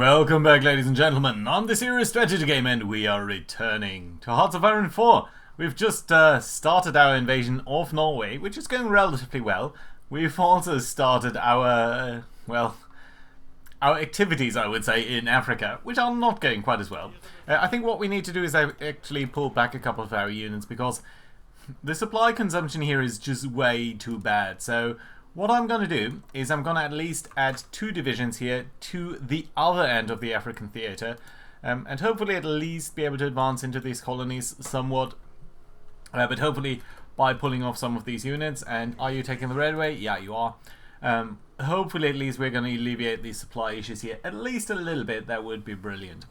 Welcome back, ladies and gentlemen, on this serious strategy game, and we are returning to Hearts of Iron 4. We've just started our invasion of Norway, which is going relatively well. We've also started our, our activities, I would say, in Africa, which are not going quite as well. I think what we need to do is actually pull back a couple of our units, because the supply consumption here is just way too bad. So what I'm going to do is I'm going to at least add 2 divisions here to the other end of the African theatre, and hopefully at least be able to advance into these colonies somewhat, but hopefully by pulling off some of these units. And are you taking the railway? Yeah, you are. Hopefully at least we're going to alleviate these supply issues here at least a little bit. That would be brilliant.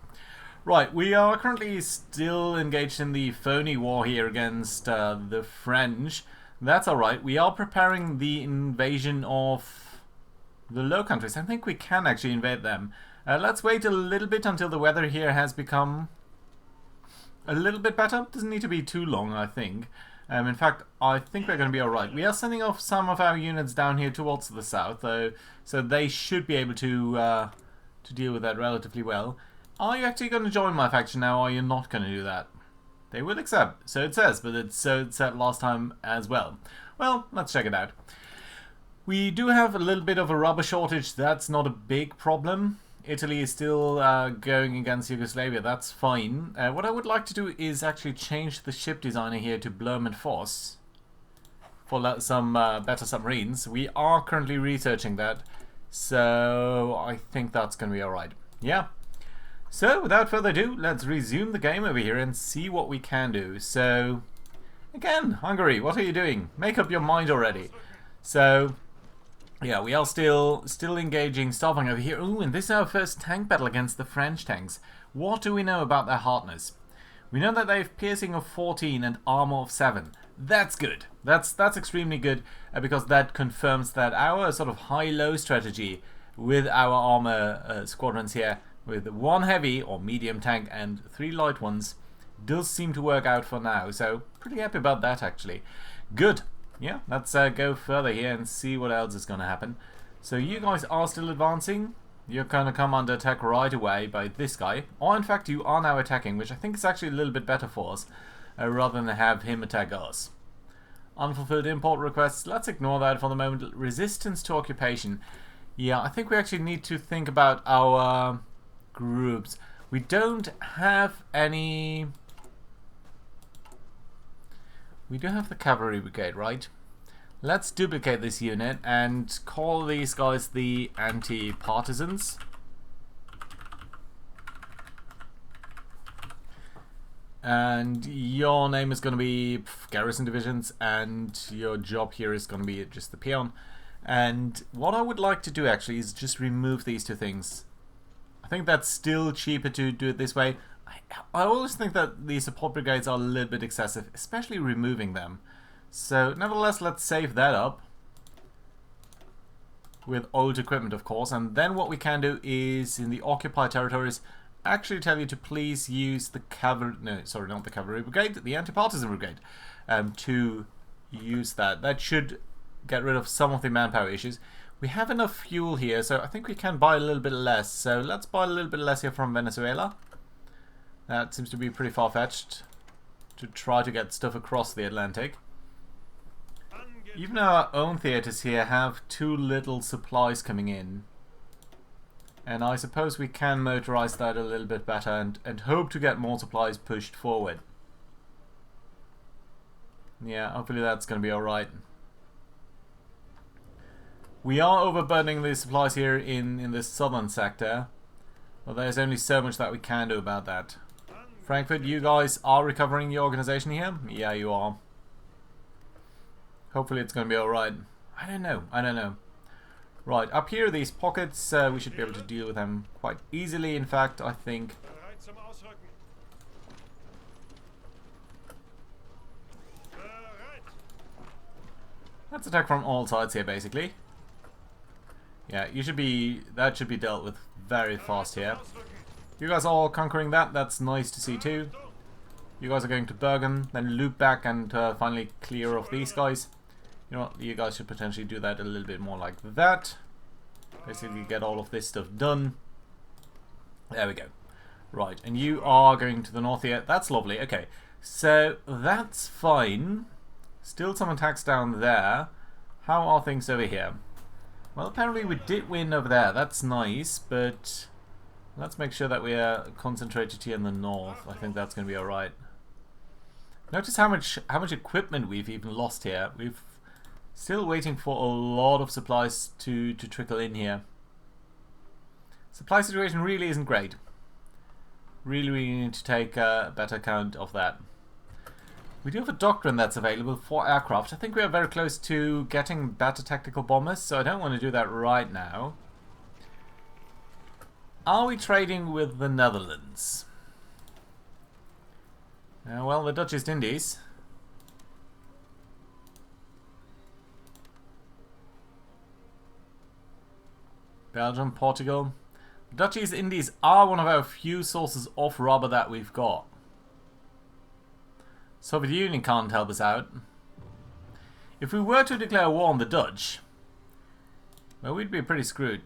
Right, we are currently still engaged in the phony war here against the French. That's alright. We are preparing the invasion of the Low Countries. I think we can actually invade them. Let's wait a little bit until the weather here has become a little bit better. Doesn't need to be too long, I think. In fact, I think we're going to be alright. We are sending off some of our units down here towards the south, though, so they should be able to deal with that relatively well. Are you actually going to join my faction now, or are you not going to do that? They will accept, so it says, but it said last time as well. Well, let's check it out. We do have a little bit of a rubber shortage. That's not a big problem. Italy is still going against Yugoslavia. That's fine. What I would like to do is actually change the ship designer here to Blom and Voss for some better submarines. We are currently researching that, so I think that's going to be alright. Yeah. So, without further ado, let's resume the game over here and see what we can do. So, again, Hungary, what are you doing? Make up your mind already. So, yeah, we are still engaging, stopping over here. Ooh, and this is our first tank battle against the French tanks. What do we know about their hardness? We know that they have piercing of 14 and armor of 7. That's good. That's extremely good, because that confirms that our sort of high-low strategy with our armor squadrons here, with 1 heavy or medium tank and 3 light ones, does seem to work out for now. So pretty happy about that, actually. Good. Yeah, let's go further here and see what else is going to happen. So you guys are still advancing. You're going to come under attack right away by this guy. Or in fact you are now attacking, which I think is actually a little bit better for us, rather than have him attack us. Unfulfilled import requests. Let's ignore that for the moment. Resistance to occupation. Yeah, I think we actually need to think about our groups. We don't have any. We do have the cavalry brigade, right? Let's duplicate this unit and call these guys the anti-partisans. And your name is going to be Garrison divisions, and your job here is going to be just the peon. And what I would like to do actually is just remove these 2 things. I think that's still cheaper to do it this way. I always think that these support brigades are a little bit excessive, especially removing them. So, nevertheless, let's save that up. With old equipment, of course. And then what we can do is, in the occupied territories, actually tell you to please use the cavalry... No, sorry, not the cavalry brigade, the anti-partisan brigade. To use that. That should get rid of some of the manpower issues. We have enough fuel here, so I think we can buy a little bit less. So let's buy a little bit less here from Venezuela. That seems to be pretty far-fetched to try to get stuff across the Atlantic. Even our own theatres here have too little supplies coming in. And I suppose we can motorize that a little bit better and hope to get more supplies pushed forward. Yeah, hopefully that's going to be alright. We are overburdening the supplies here in this southern sector, but there's only so much that we can do about that. Frankfurt, you guys are recovering your organization here? Yeah, you are. Hopefully it's going to be alright. I don't know. Right, up here, these pockets, we should be able to deal with them quite easily, in fact, I think. Let's attack from all sides here, basically. Yeah, that should be dealt with very fast here. You guys are all conquering that. That's nice to see too. You guys are going to Bergen, then loop back and finally clear off these guys. You know what, you guys should potentially do that a little bit more like that. Basically get all of this stuff done. There we go. Right, and you are going to the north here. That's lovely. Okay, so that's fine. Still some attacks down there. How are things over here? Well, apparently we did win over there. That's nice, but let's make sure that we are concentrated here in the north. I think that's going to be alright. Notice how much equipment we've even lost here. We've still waiting for a lot of supplies to trickle in here. Supply situation really isn't great. Really need to take better account of that. We do have a doctrine that's available for aircraft. I think we are very close to getting better tactical bombers, so I don't want to do that right now. Are we trading with the Netherlands? Well, the Dutch East Indies. Belgium, Portugal. The Dutch East Indies are one of our few sources of rubber that we've got. Soviet Union can't help us out. If we were to declare war on the Dutch, well, we'd be pretty screwed.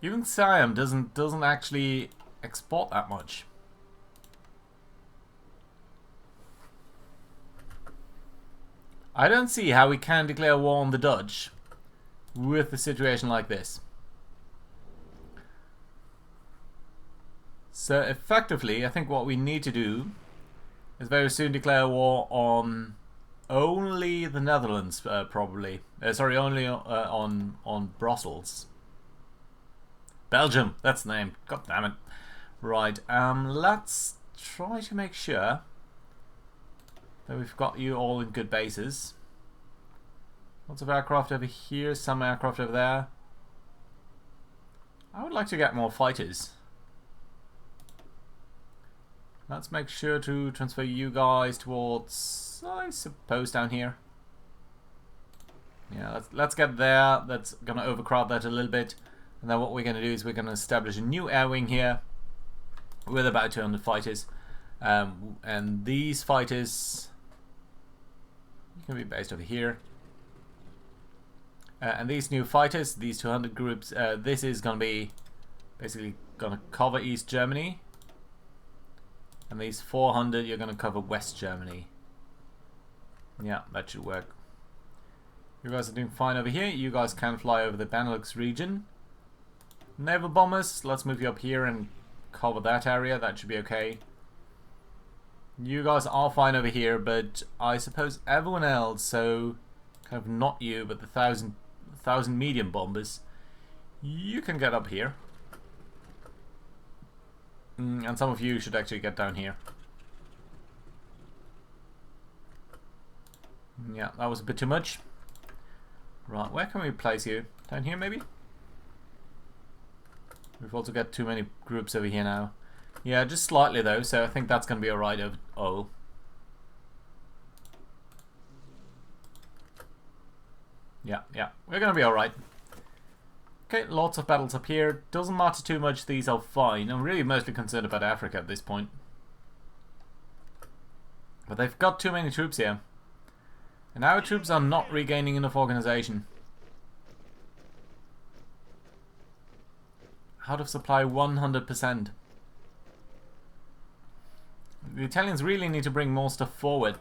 Even Siam doesn't actually export that much. I don't see how we can declare war on the Dutch with a situation like this. So effectively, I think what we need to do is very soon declare war on only the Netherlands, probably. Sorry, only on Brussels. Belgium, that's the name. God damn it. Right, let's try to make sure that we've got you all in good bases. Lots of aircraft over here, some aircraft over there. I would like to get more fighters. Let's make sure to transfer you guys towards, I suppose, down here. Yeah, let's get there. That's going to overcrowd that a little bit. And then what we're going to do is we're going to establish a new air wing here with about 200 fighters. And these fighters can be based over here. And these new fighters, these 200 groups, this is going to be basically going to cover East Germany. And these 400, you're going to cover West Germany. Yeah, that should work. You guys are doing fine over here. You guys can fly over the Benelux region. Naval bombers, let's move you up here and cover that area. That should be okay. You guys are fine over here, but I suppose everyone else, so kind of not you, but the thousand medium bombers, you can get up here. And some of you should actually get down here. Yeah, that was a bit too much. Right, where can we place you? Down here, maybe? We've also got too many groups over here now. Yeah, just slightly though, so I think that's going to be alright. Oh. Yeah, we're going to be alright. Okay, lots of battles up here. Doesn't matter too much, these are fine. I'm really mostly concerned about Africa at this point. But they've got too many troops here. And our troops are not regaining enough organization. Out of supply 100%. The Italians really need to bring more stuff forward.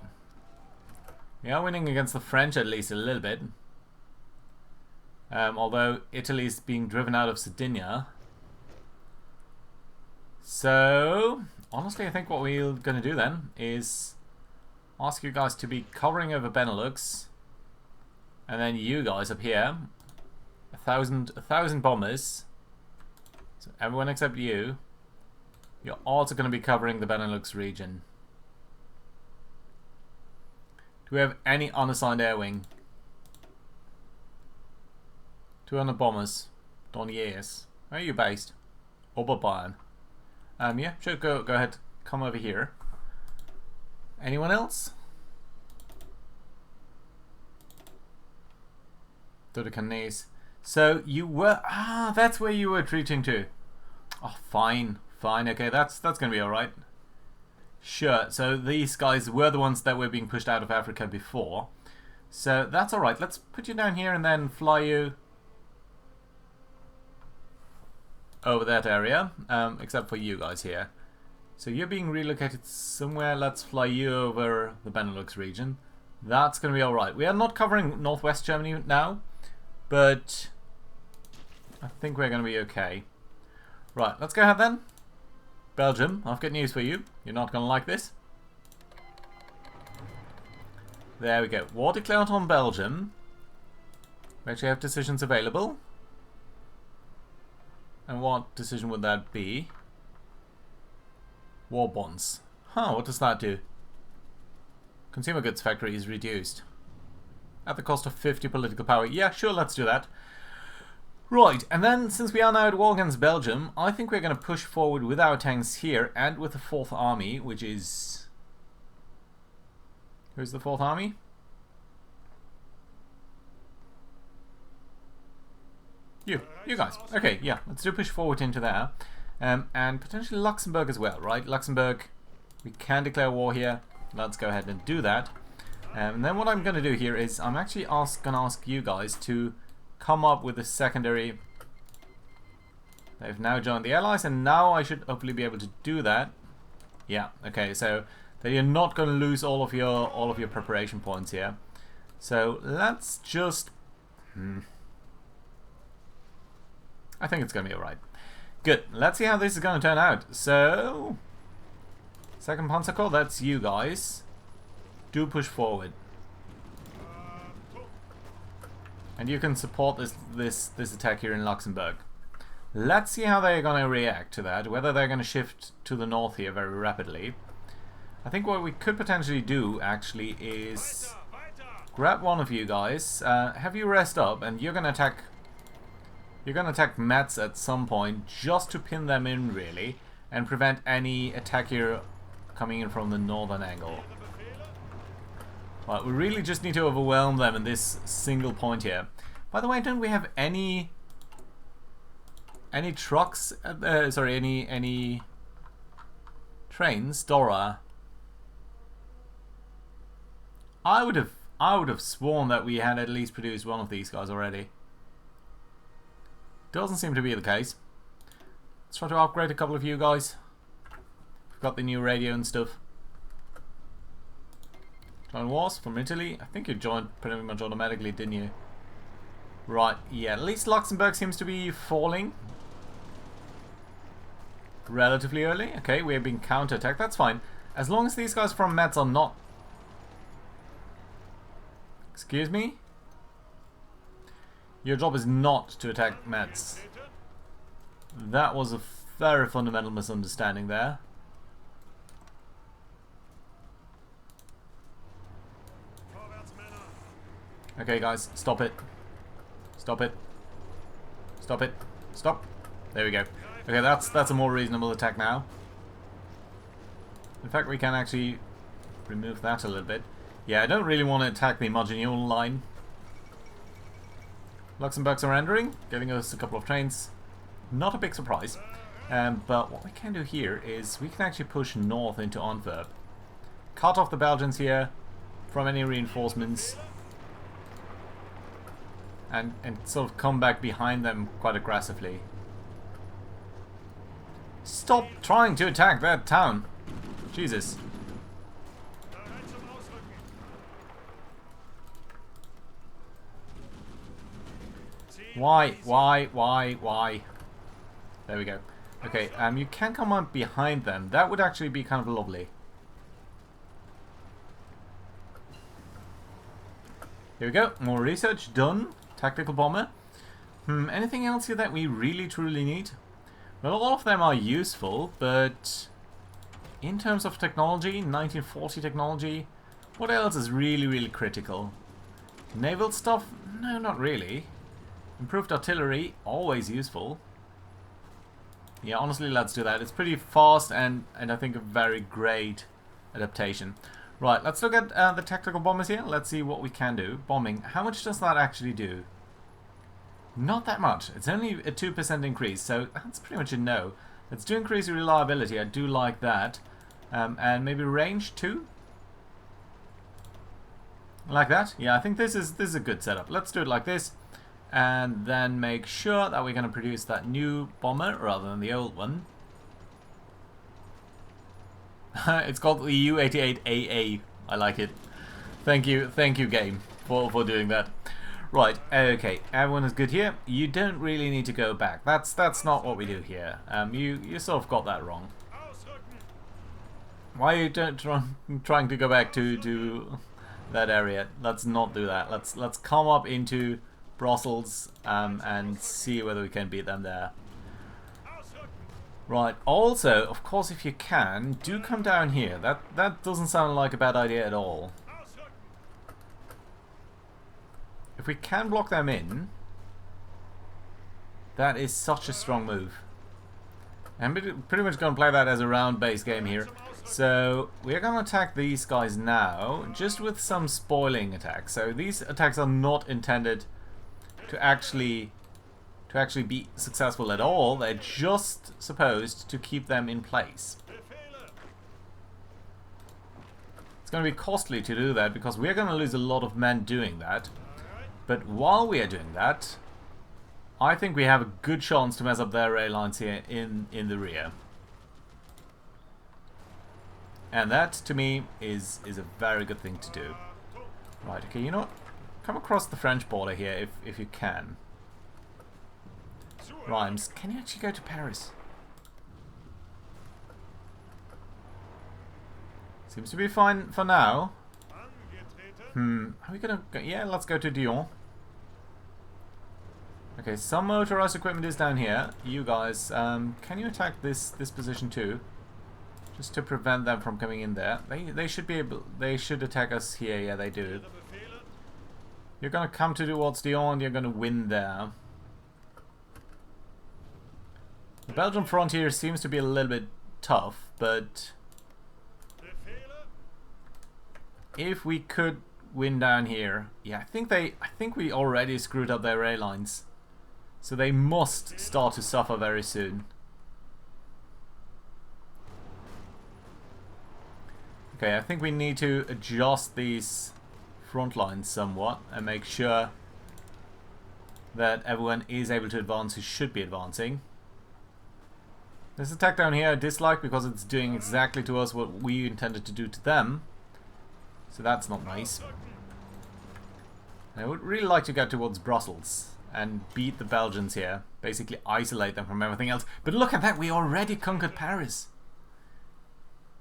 We are winning against the French at least a little bit. Although Italy's being driven out of Sardinia. So, honestly, I think what we're going to do then is ask you guys to be covering over Benelux. And then you guys up here, a thousand bombers. So everyone except you, you're also going to be covering the Benelux region. Do we have any unassigned air wing? 200 bombers. Doniers. Where are you based? Oberbayern. Yeah, sure, go ahead. Come over here. Anyone else? Dodecanese. So you were... that's where you were retreating to. Oh, fine. Fine, okay, that's going to be alright. Sure, so these guys were the ones that were being pushed out of Africa before. So that's alright. Let's put you down here and then fly you over that area, except for you guys here. So you're being relocated somewhere. Let's fly you over the Benelux region. That's going to be alright. We are not covering northwest Germany now, but I think we're going to be okay. Right, let's go ahead then. Belgium, I've got news for you. You're not going to like this. There we go. War declared on Belgium. We actually have decisions available. And what decision would that be? War bonds. Huh, what does that do? Consumer goods factory is reduced. At the cost of 50 political power. Yeah, sure, let's do that. Right, and then since we are now at war against Belgium, I think we're going to push forward with our tanks here and with the 4th Army, which is... Who's the 4th Army? You guys. Okay, yeah, let's do push forward into there. And potentially Luxembourg as well, right? Luxembourg, we can declare war here. Let's go ahead and do that. And then what I'm going to do here is I'm actually going to ask you guys to come up with a secondary. They've now joined the Allies, and now I should hopefully be able to do that. Yeah, okay, so that you're not going to lose all of your preparation points here. So let's just... I think it's going to be alright. Good. Let's see how this is going to turn out. So, 2nd Panzer Corps, that's you guys. Do push forward. And you can support this attack here in Luxembourg. Let's see how they're going to react to that. Whether they're going to shift to the north here very rapidly. I think what we could potentially do, actually, is grab one of you guys, have you rest up, and you're going to attack... You're going to attack Metz at some point, just to pin them in, really, and prevent any attack here coming in from the northern angle. Right, we really just need to overwhelm them in this single point here. By the way, don't we have any trucks? Sorry, any trains? Dora. I would have sworn that we had at least produced one of these guys already. Doesn't seem to be the case. Let's try to upgrade a couple of you guys. We've got the new radio and stuff. Clone Wars from Italy. I think you joined pretty much automatically, didn't you? Right, yeah, at least Luxembourg seems to be falling relatively early. Okay, we're being counterattacked. That's fine. As long as these guys from Metz are not... Excuse me? Your job is not to attack Metz. That was a very fundamental misunderstanding there. Okay guys, stop it. Stop it. Stop it. Stop. There we go. Okay, that's a more reasonable attack now. In fact, we can actually remove that a little bit. Yeah, I don't really want to attack the Maginot line. Luxembourg surrendering, giving us a couple of trains. Not a big surprise. But what we can do here is we can actually push north into Antwerp. Cut off the Belgians here from any reinforcements. And sort of come back behind them quite aggressively. Stop trying to attack that town. Jesus. Why? There we go. Okay, you can come up behind them. That would actually be kind of lovely. Here we go. More research done. Tactical bomber. Anything else here that we really truly need? Well, all of them are useful, but in terms of technology, 1940 technology, what else is really critical? Naval stuff? No, not really. Improved artillery, always useful. Yeah, honestly, let's do that. It's pretty fast and I think a very great adaptation. Right, let's look at the tactical bombers here. Let's see what we can do. Bombing, how much does that actually do? Not that much. It's only a 2% increase, so that's pretty much a no. Let's do increase reliability. I do like that. And maybe range too? Like that? Yeah, I think this is a good setup. Let's do it like this. And then make sure that we're going to produce that new bomber rather than the old one. It's called the U-88AA. I like it. Thank you game, for doing that. Right, okay, everyone is good here. You don't really need to go back. That's not what we do here. You sort of got that wrong. Why are you trying to go back to that area? Let's not do that. Let's come up into Brussels and see whether we can beat them there. Right, also, of course, if you can, do come down here. That doesn't sound like a bad idea at all. If we can block them in, that is such a strong move. I'm pretty much going to play that as a round-based game here. So, we're going to attack these guys now, just with some spoiling attacks. So, these attacks are not intended to actually be successful at all. They're just supposed to keep them in place. It's going to be costly to do that, because we're going to lose a lot of men doing that. But while we are doing that, I think we have a good chance to mess up their rail lines here in the rear. And that, to me, is a very good thing to do. Right, okay, you know what? Come across the French border here if you can. Rhymes, can you actually go to Paris? Seems to be fine for now. Are we gonna go? Yeah, let's go to Dijon. Okay, some motorized equipment is down here. You guys, can you attack this position too? Just to prevent them from coming in there. They should be able. They should attack us here. Yeah, they do. You're gonna come towards Dijon. You're gonna win there. The Belgian frontier seems to be a little bit tough, but if we could win down here, yeah, I think we already screwed up their rail lines, so they must start to suffer very soon. Okay, I think we need to adjust these front lines somewhat and make sure that everyone is able to advance who should be advancing. This attack down here I dislike because it's doing exactly to us what we intended to do to them. So that's not nice. I would really like to get towards Brussels and beat the Belgians here. Basically isolate them from everything else. But look at that, we already conquered Paris.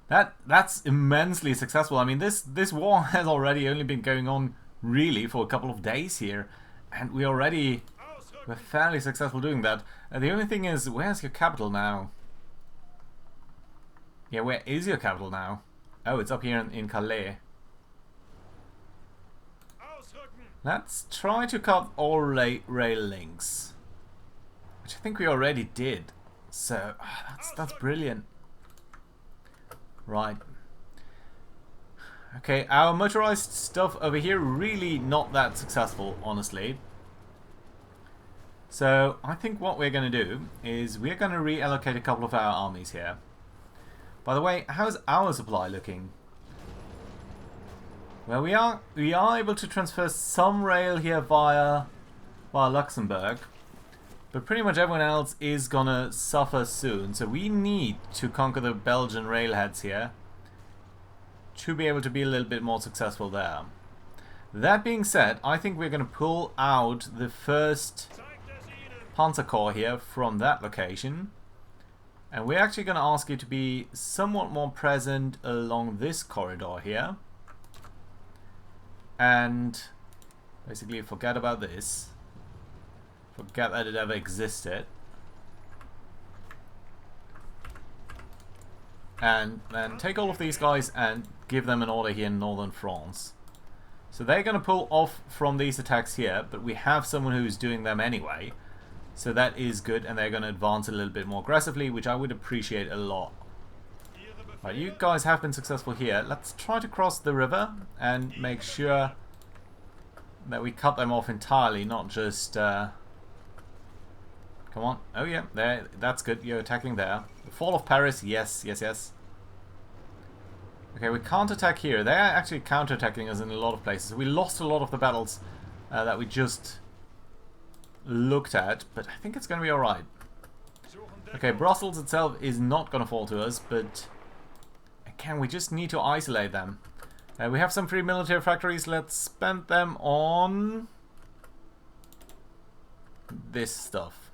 That's immensely successful. I mean, this war has already only been going on really for a couple of days here. And we're fairly successful doing that. The only thing is, where's your capital now? Yeah, where is your capital now? Oh, it's up here in Calais. Let's try to cut all rail links, which I think we already did. So that's brilliant. Right. Okay, our motorized stuff over here really not that successful, honestly. So I think what we're going to do is we're going to reallocate a couple of our armies here. By the way, how's our supply looking? Well, we are able to transfer some rail here via Luxembourg, but pretty much everyone else is gonna suffer soon. So we need to conquer the Belgian railheads here to be able to be a little bit more successful there. That being said, I think we're gonna pull out the first Panzer Corps here from that location, and we're actually gonna ask you to be somewhat more present along this corridor here. And basically forget about this. Forget that it ever existed. And then take all of these guys and give them an order here in northern France. So they're going to pull off from these attacks here, but we have someone who's doing them anyway. So that is good, and they're going to advance a little bit more aggressively, which I would appreciate a lot. Right, you guys have been successful here. Let's try to cross the river and make sure that we cut them off entirely, not just... Come on. Oh yeah, there. That's good. You're attacking there. The fall of Paris, yes, yes, yes. Okay, we can't attack here. They're actually counter-attacking us in a lot of places. We lost a lot of the battles that we just looked at, but I think it's going to be alright. Okay, Brussels itself is not going to fall to us, but again, we just need to isolate them. We have some free military factories. Let's spend them on this stuff.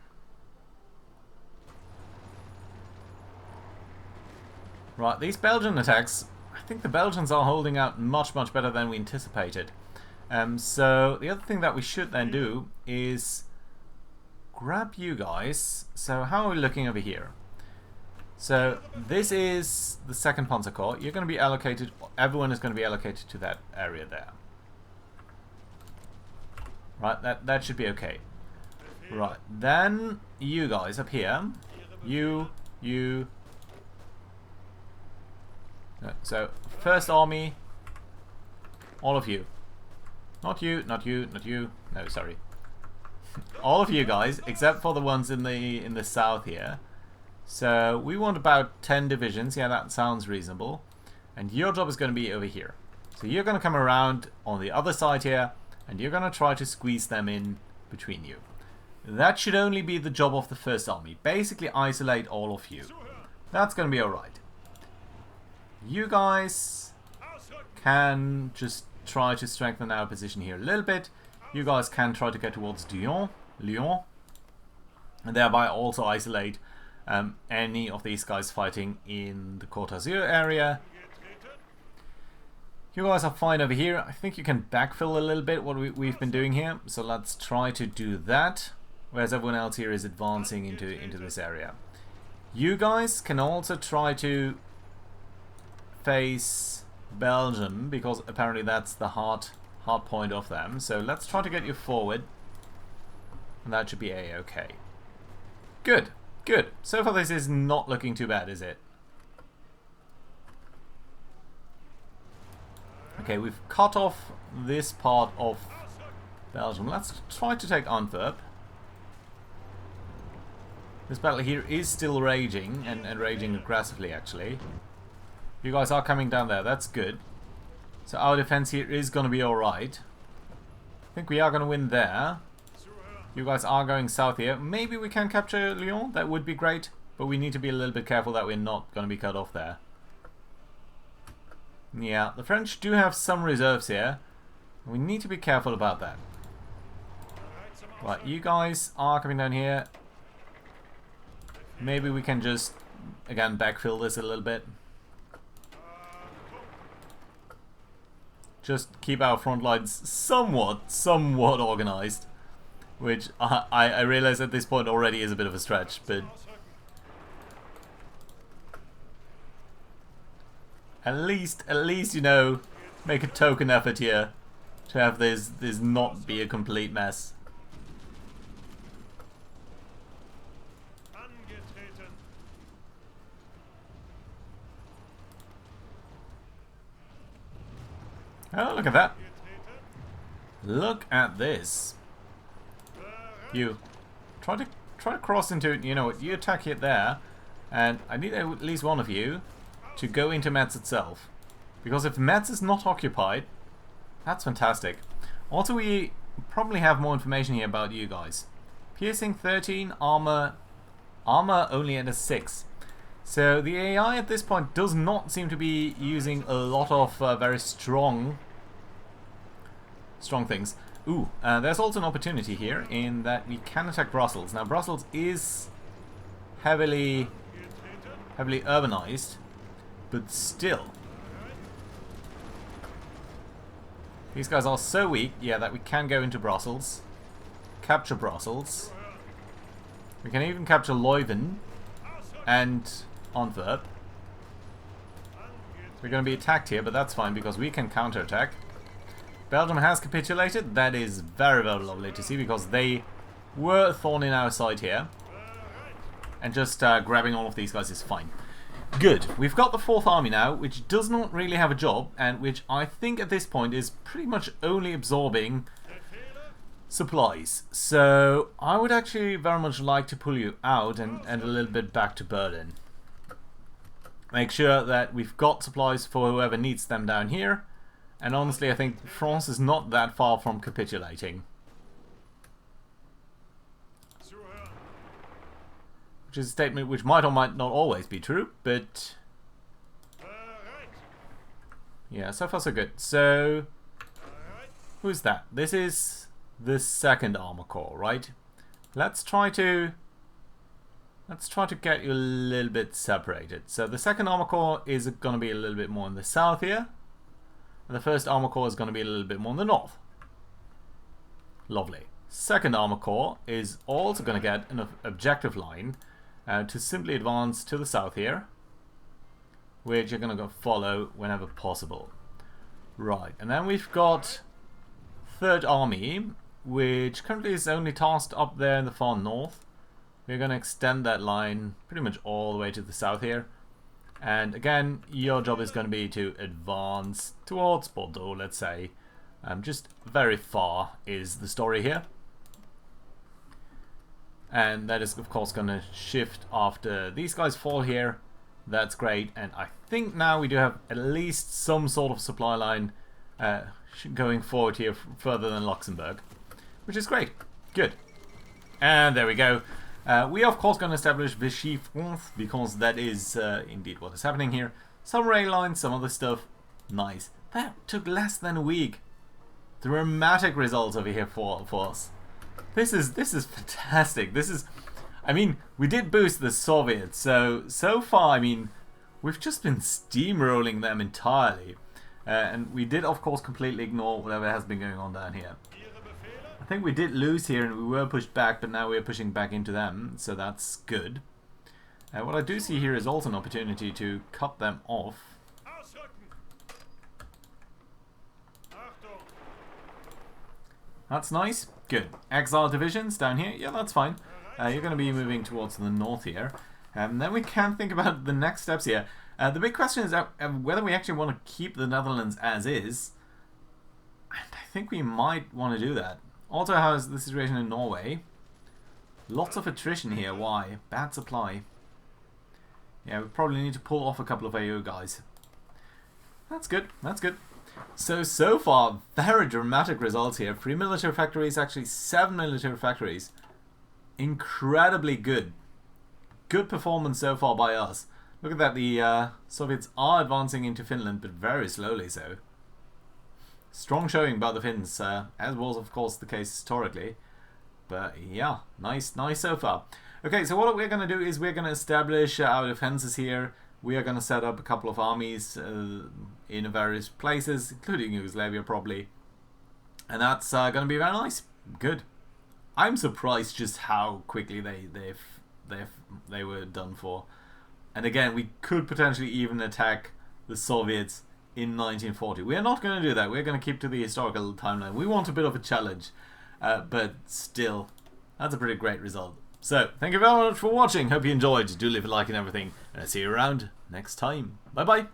Right, these Belgian attacks, I think the Belgians are holding out much, much better than we anticipated. So the other thing that we should then do is grab you guys. So how are we looking over here? So this is the 2nd Panzer Corps. You're going to be allocated, everyone is going to be allocated to that area there. Right, that should be okay. Right, then you guys up here. You. So, 1st Army, all of you. Not you. No, sorry. All of you guys, except for the ones in the south here. So we want about 10 divisions. Yeah, that sounds reasonable. And your job is going to be over here. So you're going to come around on the other side here, and you're going to try to squeeze them in between you. That should only be the job of the 1st Army. Basically isolate all of you. That's going to be alright. You guys can just try to strengthen our position here a little bit. You guys can try to get towards Lyon, and thereby also isolate any of these guys fighting in the Côte d'Azur area. You guys are fine over here. I think you can backfill a little bit what we've been doing here, so let's try to do that, whereas everyone else here is advancing into this area. You guys can also try to face Belgium, because apparently that's the hard point of them. So let's try to get you forward, and that should be a-okay. Good. So far this is not looking too bad, is it? Okay, we've cut off this part of Belgium. Let's try to take Antwerp. This battle here is still raging, and raging aggressively actually. You guys are coming down there, that's good. So our defense here is going to be alright. I think we are going to win there. You guys are going south here. Maybe we can capture Lyon, that would be great. But we need to be a little bit careful that we're not going to be cut off there. Yeah, the French do have some reserves here. We need to be careful about that. Right, you guys are coming down here. Maybe we can just, again, backfill this a little bit. Just keep our front lines somewhat organized. Which I realize at this point already is a bit of a stretch, but at least, you know, make a token effort here to have this not be a complete mess. Oh, look at that. Look at this. You try to cross into, you know what, you attack it there, and I need at least one of you to go into Metz itself, because if Metz is not occupied, that's fantastic. Also, we probably have more information here about you guys. Piercing 13, armor only at a 6. So the AI at this point does not seem to be using a lot of very strong things. Ooh, there's also an opportunity here in that we can attack Brussels. Now Brussels is heavily urbanized, but still. These guys are so weak, yeah, that we can go into Brussels. Capture Brussels. We can even capture Leuven and Antwerp. We're going to be attacked here, but that's fine because we can counterattack. Belgium has capitulated. That is very, very lovely to see because they were a thorn in our side here. And just grabbing all of these guys is fine. Good. We've got the 4th Army now, which does not really have a job, and which I think at this point is pretty much only absorbing supplies. So I would actually very much like to pull you out and a little bit back to Berlin. Make sure that we've got supplies for whoever needs them down here. And honestly, I think France is not that far from capitulating. which is a statement which might or might not always be true, but yeah, so far so good. So who's that? This is the 2nd Armor Corps, right? Let's try to get you a little bit separated. So the 2nd Armor Corps is going to be a little bit more in the south here, and the 1st Armor Corps is going to be a little bit more in the north. Lovely. 2nd Armor Corps is also going to get an objective line to simply advance to the south here, which you're going to go follow whenever possible. Right, and then we've got 3rd Army, which currently is only tasked up there in the far north. We're going to extend that line pretty much all the way to the south here. And again, your job is going to be to advance towards Bordeaux, let's say. Just very far is the story here. And that is, of course, going to shift after these guys fall here. That's great. And I think now we do have at least some sort of supply line going forward here further than Luxembourg, which is great. Good. And there we go. We are, of course, going to establish Vichy France, because that is indeed what is happening here. Some rail lines, some other stuff. Nice. That took less than a week. Dramatic results over here for us. This is fantastic. This is, I mean, we did boost the Soviets, so far, I mean, we've just been steamrolling them entirely. And we did, of course, completely ignore whatever has been going on down here. I think we did lose here and we were pushed back, but now we're pushing back into them, so that's good. What I do see here is also an opportunity to cut them off. That's nice. Good. Exile divisions down here. Yeah, that's fine. You're going to be moving towards the north here. Then we can think about the next steps here. The big question is whether we actually want to keep the Netherlands as is. And I think we might want to do that. Also, how's the situation in Norway? Lots of attrition here. Why? Bad supply. Yeah, we probably need to pull off a couple of AO guys. That's good. That's good. So far, very dramatic results here. 3 military factories, actually 7 military factories. Incredibly good. Good performance so far by us. Look at that, the Soviets are advancing into Finland, but very slowly so. Strong showing by the Finns, as was of course the case historically. But yeah, nice so far. Okay, so what we're going to do is we're going to establish our defenses here. We are going to set up a couple of armies in various places, including Yugoslavia probably. And that's going to be very nice. Good. I'm surprised just how quickly they were done for. And again, we could potentially even attack the Soviets in 1940. We are not going to do that. We're going to keep to the historical timeline. We want a bit of a challenge. But still, that's a pretty great result. So, thank you very much for watching. Hope you enjoyed. Do leave a like and everything. And I'll see you around next time. Bye-bye.